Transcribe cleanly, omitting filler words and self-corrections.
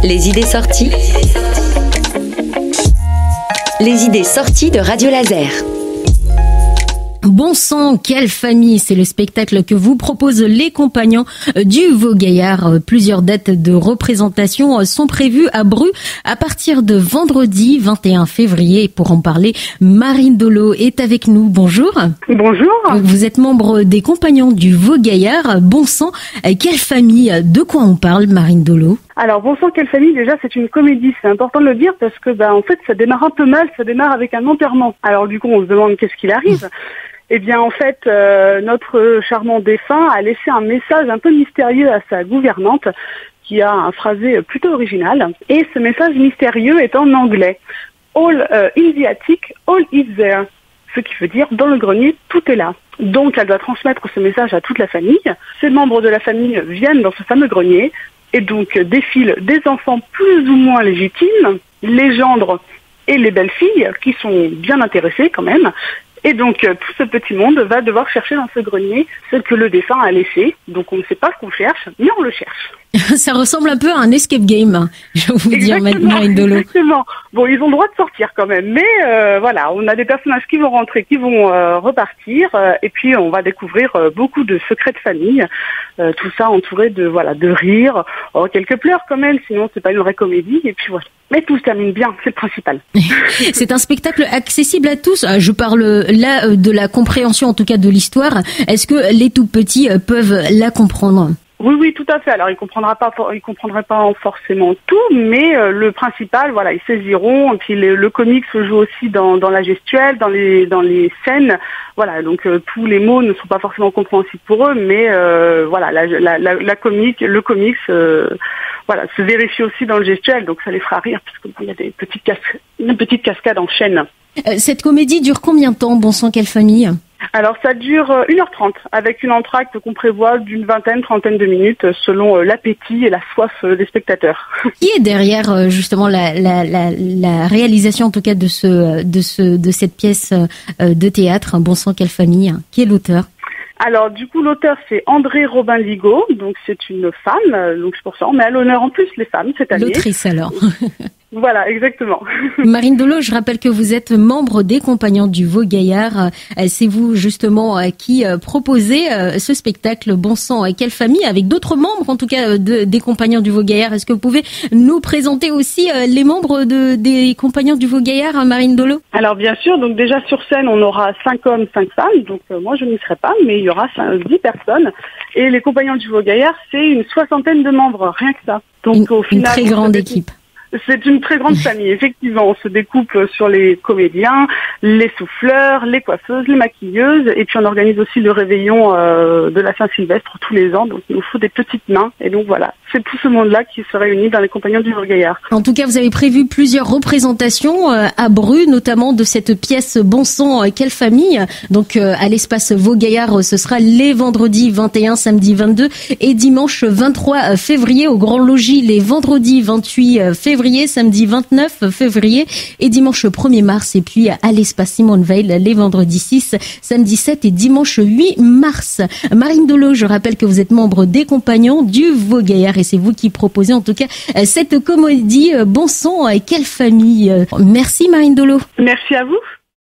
Les idées sorties. Les idées sorties de Radio Laser. Bon sang, quelle famille! C'est le spectacle que vous proposent les compagnons du Veau-Gaillard. Plusieurs dates de représentation sont prévues à Bru à partir de vendredi 21 février. Pour en parler, Marine Dolo est avec nous. Bonjour. Bonjour. Vous êtes membre des compagnons du Veau-Gaillard. Bon sang, quelle famille! De quoi on parle, Marine Dolo? Alors, Bon sang, quelle famille, déjà, c'est une comédie. C'est important de le dire parce que, en fait, ça démarre un peu mal. Ça démarre avec un enterrement. Alors, du coup, on se demande qu'est-ce qu'il arrive. Eh bien, en fait, notre charmant défunt a laissé un message un peu mystérieux à sa gouvernante qui a un phrasé plutôt original. Et ce message mystérieux est en anglais. All in the attic, all is there. Ce qui veut dire, dans le grenier, tout est là. Donc, elle doit transmettre ce message à toute la famille. Ces membres de la famille viennent dans ce fameux grenier et donc défilent des enfants plus ou moins légitimes, les gendres et les belles-filles qui sont bien intéressées quand même. Et donc, tout ce petit monde va devoir chercher dans ce grenier ce que le défunt a laissé. Donc, on ne sait pas ce qu'on cherche, mais on le cherche. Ça ressemble un peu à un escape game, je vais vous dire maintenant, Indolo. Exactement. Bon, ils ont le droit de sortir quand même. Mais voilà, on a des personnages qui vont rentrer, qui vont repartir. Et puis, on va découvrir beaucoup de secrets de famille. Tout ça entouré de rires. Oh, quelques pleurs quand même, sinon c'est pas une vraie comédie. Et puis voilà. Mais tout se termine bien, c'est le principal. C'est un spectacle accessible à tous. Je parle là de la compréhension, en tout cas de l'histoire. Est-ce que les tout petits peuvent la comprendre ? Oui, tout à fait. Alors, ils comprendraient pas forcément tout, mais le principal, voilà, ils saisiront. Et puis, le comique se joue aussi dans la gestuelle, dans les scènes. Voilà, donc tous les mots ne sont pas forcément compréhensibles pour eux, mais voilà, le comique, se vérifie aussi dans le gestuel, donc ça les fera rire, parce qu'il y a une petite cascade en chaîne. Cette comédie dure combien de temps, Bon sang, quelle famille ? Alors ça dure 1h30 avec une entracte qu'on prévoit d'une trentaine de minutes selon l'appétit et la soif des spectateurs. Qui est derrière justement la réalisation en tout cas de cette pièce de théâtre Bon sang, quelle famille ? Qui est l'auteur ? Alors du coup l'auteur c'est André Robin-Ligaud, donc c'est une femme, donc c'est pour ça on met à l'honneur en plus les femmes cette année. L'autrice alors. Voilà, exactement. Marine Dolo, je rappelle que vous êtes membre des Compagnons du Veau-Gaillard. C'est vous justement qui proposez ce spectacle Bon sang, quelle famille, avec d'autres membres en tout cas des Compagnons du Veau-Gaillard. Est-ce que vous pouvez nous présenter aussi les membres des Compagnons du Veau-Gaillard, Marine Dolo ? Alors bien sûr, donc déjà sur scène on aura 5 hommes, 5 femmes, donc moi je n'y serai pas, mais il y aura 10 personnes. Et les Compagnons du Veau-Gaillard, c'est une 60aine de membres, rien que ça. Donc au final, une très grande équipe. C'est une très grande famille, effectivement. On se découpe sur les comédiens, les souffleurs, les coiffeuses, les maquilleuses. Et puis on organise aussi le réveillon de la Saint-Sylvestre tous les ans. Donc il nous faut des petites mains. Et donc voilà, c'est tout ce monde-là qui se réunit dans les Compagnons du Veau-Gaillard. En tout cas, vous avez prévu plusieurs représentations à Bru, notamment de cette pièce Bon sang, quelle famille. Donc à l'espace Veau-Gaillard, ce sera les vendredis 21, samedi 22 et dimanche 23 février au Grand Logis, les vendredis 28 février, samedi 29 février et dimanche 1er mars. Et puis à l'espace Simone Veil, les vendredis 6, samedi 7 et dimanche 8 mars. Marine Dolo, je rappelle que vous êtes membre des Compagnons du Veau-Gaillard et c'est vous qui proposez en tout cas cette comédie Bon sang, quelle famille. Merci Marine Dolo. Merci à vous.